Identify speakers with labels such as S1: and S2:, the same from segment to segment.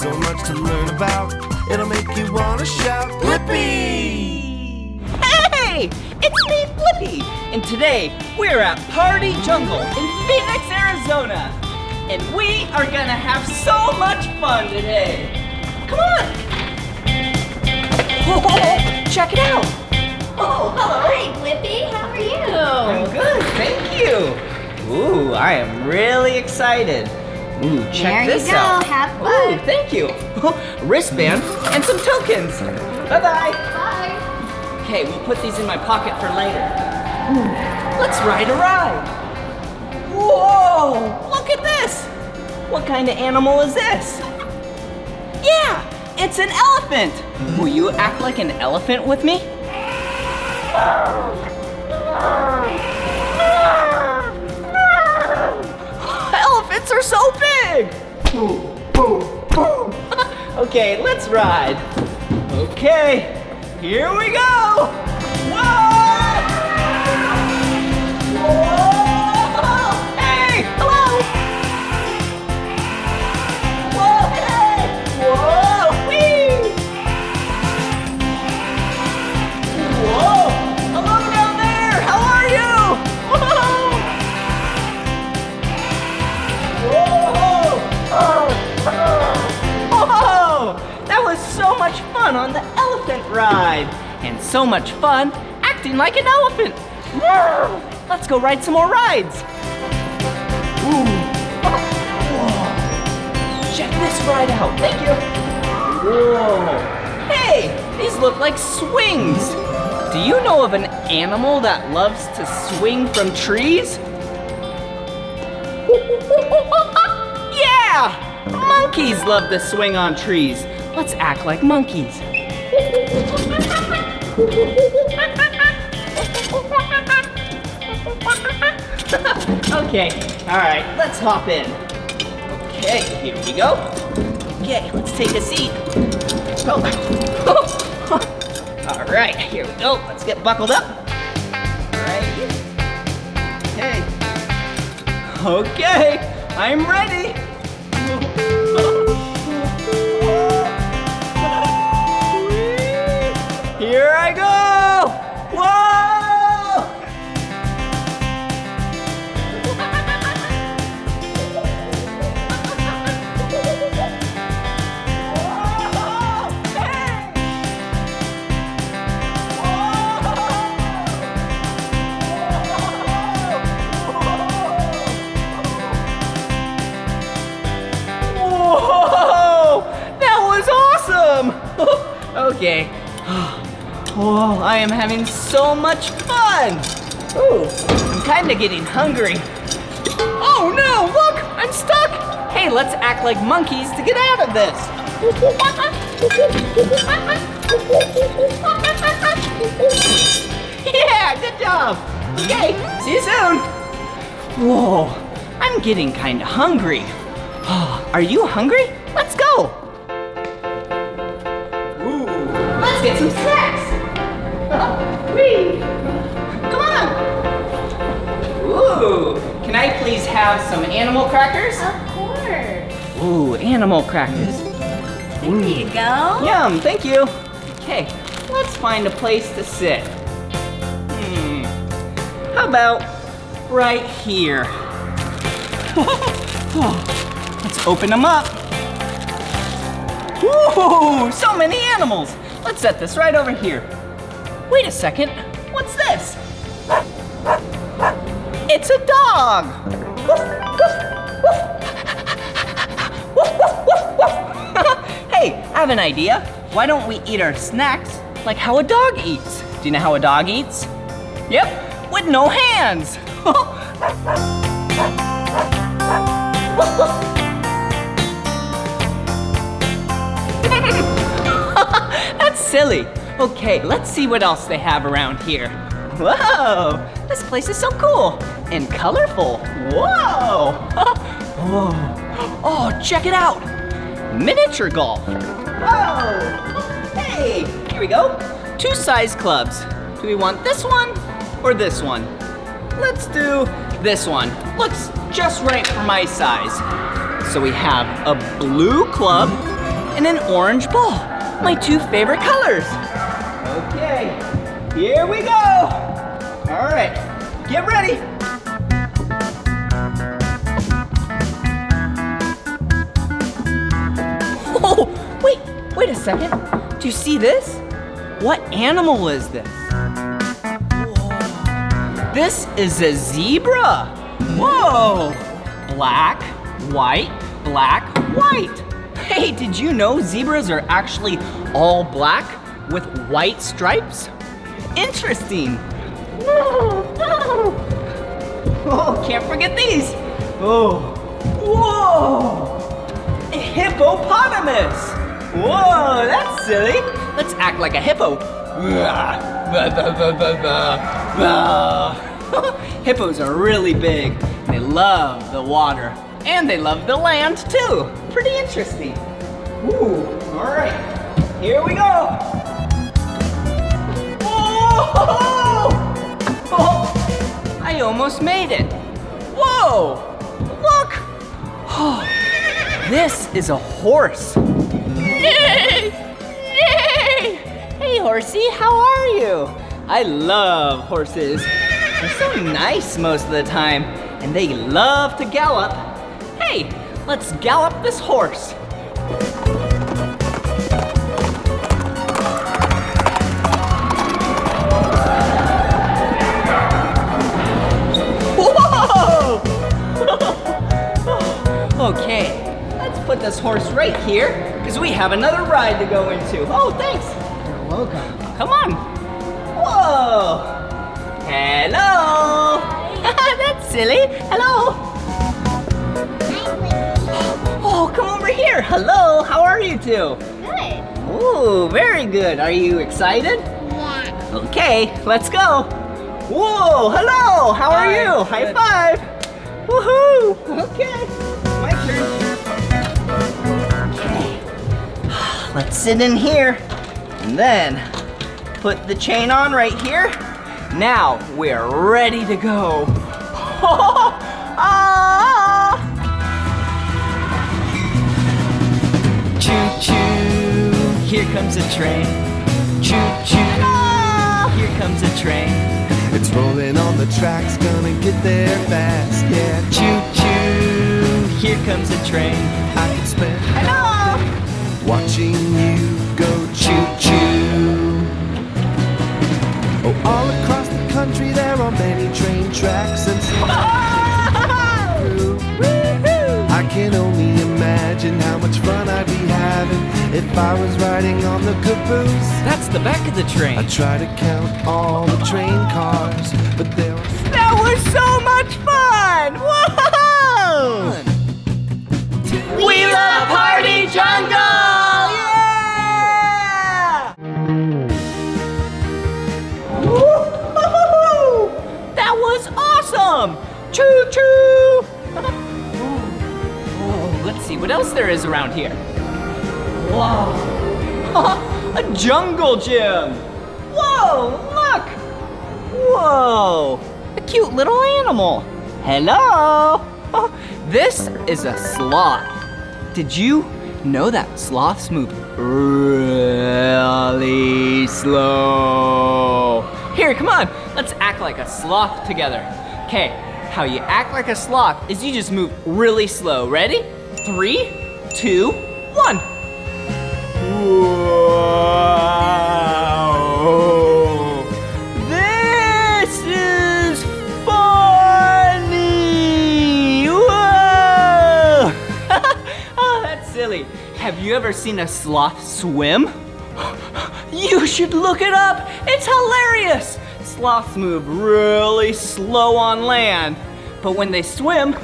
S1: so much to learn about. It'll make you wanna shout, Blippi!
S2: Hey! It's me, Blippi! And today, we're at Party Jungle in Phoenix, Arizona. And we are gonna have so much fun today. Come on! Oh, check it out!
S3: Oh, hello! Hi, Blippi. How are you?
S2: I'm good, thank you. Ooh, I am really excited. Ooh, check this out.
S3: There you go, have fun.
S2: Ooh, thank you. Wristband and some tokens. Bye-bye.
S3: Bye.
S2: Okay, we'll put these in my pocket for later. Ooh, let's ride a ride. Whoa, look at this. What kind of animal is this? Yeah, it's an elephant. Will you act like an elephant with me? Elephants are so big! Okay, let's ride. Okay, here we go! Whoa! Whoa! Hey, hello! Whoa, hey! Whoa, whee! Whoa! Hello down there! How are you? Whoa! That was so much fun on the elephant ride! And so much fun acting like an elephant! Let's go ride some more rides! Ooh. Whoa. Check this ride out, thank you! Whoa! Hey, these look like swings! Do you know of an animal that loves to swing from trees? Yeah! Monkeys love to swing on trees. Let's act like monkeys. Okay, all right, let's hop in. Okay, here we go. Okay, let's take a seat. Oh. All right, here we go. Let's get buckled up. Right. Okay, I'm ready. Here I go! Whoa! Whoa! That was awesome! Okay. Oh, I am having so much fun! Ooh, I'm kind of getting hungry. Oh no, look, I'm stuck! Hey, let's act like monkeys to get out of this. Yeah, good job. Okay, see you soon. Whoa, I'm getting kind of hungry. Are you hungry? Let's go. Ooh, let's get some snacks. Whee! Come on! Ooh! Can I please have some animal crackers?
S3: Of course.
S2: Ooh, animal crackers.
S3: There you go.
S2: Yum, thank you. Okay, let's find a place to sit. How about right here? Let's open them up. Ooh, so many animals. Let's set this right over here. Wait a second, what's this? It's a dog! Hey, I have an idea. Why don't we eat our snacks like how a dog eats? Do you know how a dog eats? Yep, with no hands! That's silly. Okay, let's see what else they have around here. Whoa, this place is so cool and colorful. Whoa! Whoa. Oh, check it out. Miniature golf. Whoa! Hey, here we go. 2 size clubs. Do we want this one or this one? Let's do this one. Looks just right for my size. So we have a blue club and an orange ball. My two favorite colors. Okay, here we go. All right, get ready. Oh, wait a second. Do you see this? What animal is this? Whoa. This is a zebra. Whoa! Black, white, black, white. Hey, did you know zebras are actually all black with white stripes? Interesting. Oh, can't forget these. Oh, whoa! A hippopotamus. Whoa, that's silly. Let's act like a hippo. Hippos are really big. They love the water. And they love the land too. Pretty interesting. Ooh, all right. Here we go. Whoa! Oh, I almost made it. Whoa! Look! Oh, this is a horse. Yay! Yay! Hey, horsey, how are you? I love horses. They're so nice most of the time, and they love to gallop. Hey, let's gallop this horse. Whoa! Okay, let's put this horse right here, because we have another ride to go into. Oh, thanks. You're welcome. Come on. Whoa! Hello! That's silly. Hello! Oh, come over here. Hello, how are you two?
S3: Good.
S2: Ooh, very good. Are you excited?
S3: Yeah.
S2: Okay, let's go. Whoa, hello, how are you? High five. Woohoo! Okay, my turn. Okay, let's sit in here and then put the chain on right here. Now we're ready to go. Ah! Choo-choo, here comes a train. Choo-choo, ah! Here comes a train.
S1: It's rolling on the tracks, gonna get there fast, yeah.
S2: Choo-choo, here comes a train.
S1: I could spend
S2: Hello!
S1: watching you go choo-choo. Oh, all across the country there are many train tracks and some through. I can only imagine how much fun I'd be having if I was riding on the caboose.
S2: That's the back of the train.
S1: I try to count all the train cars, but there are
S2: That was so much fun! Whoa! We love Party Jungle! Yeah! Woo-hoo-hoo! That was awesome! Choo-choo! Oh, let's see what else there is around here. Whoa! A jungle gym! Whoa, look! Whoa! A cute little animal. Hello! This is a sloth. Did you know that sloths move really slow? Here, come on. Let's act like a sloth together. Okay, how you act like a sloth is you just move really slow. Ready? 3, 2, 1. Whoa! This is funny! Whoa! Oh, that's silly. Have you ever seen a sloth swim? You should look it up. It's hilarious. Sloths move really slow on land, but when they swim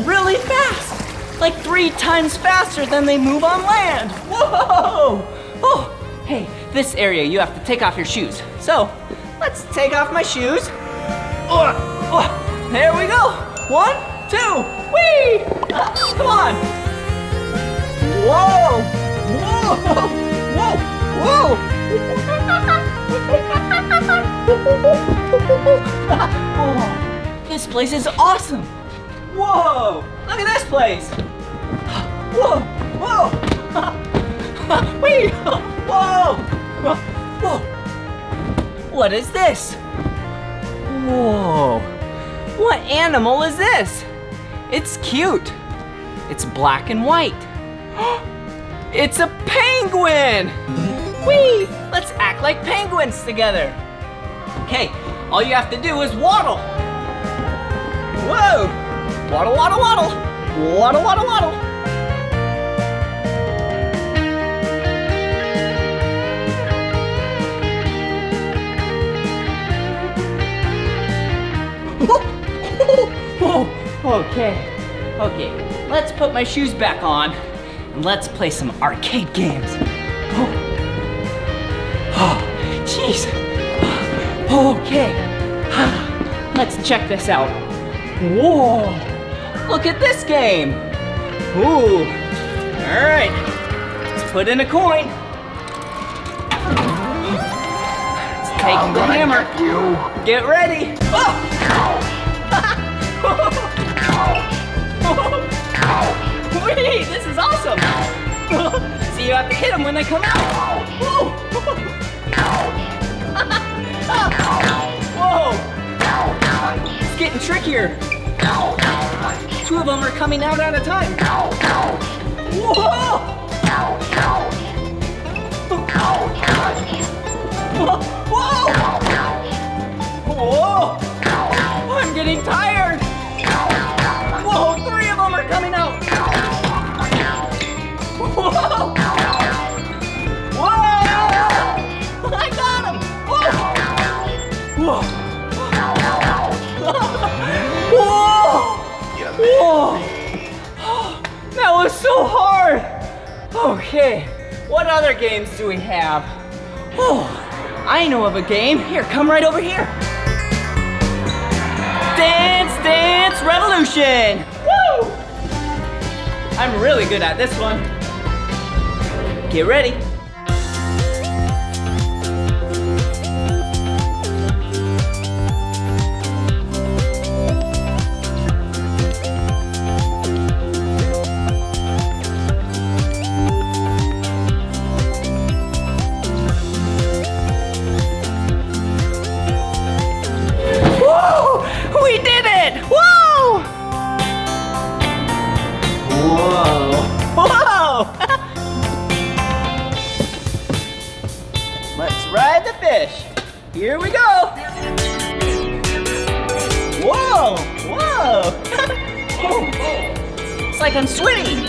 S2: really fast. Like 3 times faster than they move on land. Whoa! Oh, hey, this area you have to take off your shoes. So, let's take off my shoes. There we go. 1, 2, whee! Come on. Whoa! Whoa! Whoa! Whoa! Oh, this place is awesome. Whoa! Look at this place. Whoa! Whoa! Wait! Whoa! Whoa! What is this? Whoa! What animal is this? It's cute. It's black and white. It's a penguin! Whee! Let's act like penguins together. Okay, all you have to do is waddle. Whoa! Waddle, waddle, waddle. Waddle, waddle, waddle. Okay, let's put my shoes back on and let's play some arcade games. Jeez. Okay, let's check this out. Whoa, look at this game. Ooh, all right, let's put in a coin. Let's take the hammer. Get ready. Wait, this is awesome! So you have to hit them when they come out. Whoa! Whoa! It's getting trickier. 2 of them are coming out at a time. Whoa! Whoa! Whoa! I'm getting tired. Whoa, 3 of them are coming out. Whoa! Whoa! I got him! Whoa! Whoa! Whoa! Whoa! That was so hard! Okay, what other games do we have? Oh, I know of a game. Here, come right over here. Dance, Dance Revolution! Woo! I'm really good at this one. Get ready. Woo! We did it! Whoa! Whoa! Whoa! Let's ride the fish. Here we go. Whoa! Whoa! It's like I'm swimming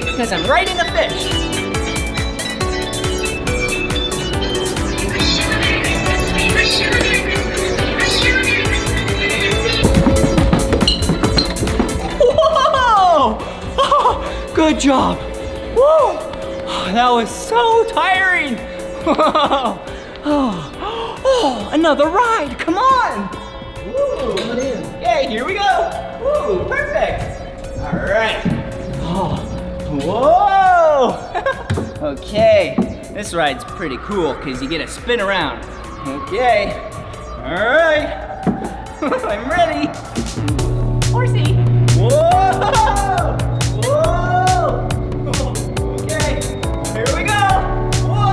S2: because I'm riding a fish. Whoa! Oh, good job. Woo! That was so tiring. Oh, another ride. Come on. Woo! Okay, here we go. Woo! Perfect. All right. Oh, whoa! Okay, this ride's pretty cool because you get to spin around. Okay. All right. I'm ready. Horsey. Whoa! Whoa! Okay, here we go. Whoa!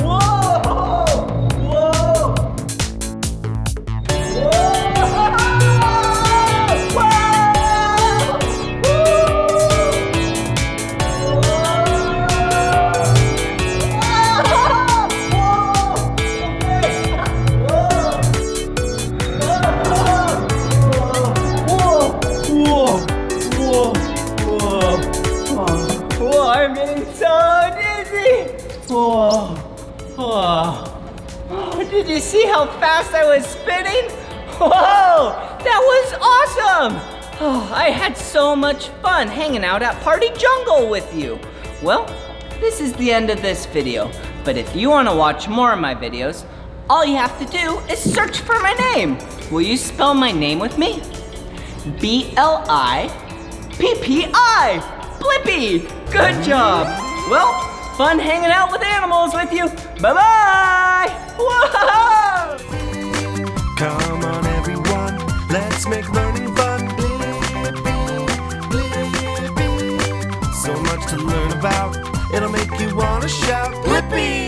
S2: Whoa! Whoa! I'm getting so dizzy. Whoa. Oh. Did you see how fast I was spinning? Whoa, that was awesome. Oh, I had so much fun hanging out at Party Jungle with you. Well, this is the end of this video. But if you want to watch more of my videos, all you have to do is search for my name. Will you spell my name with me? B-L-I-P-P-I. Blippi. Good job. Well, fun hanging out with animals with you. Bye-bye. Whoa!
S1: Come on everyone, let's make learning fun. Blippi, Blippi, to learn about. It'll make you wanna shout, Blippi!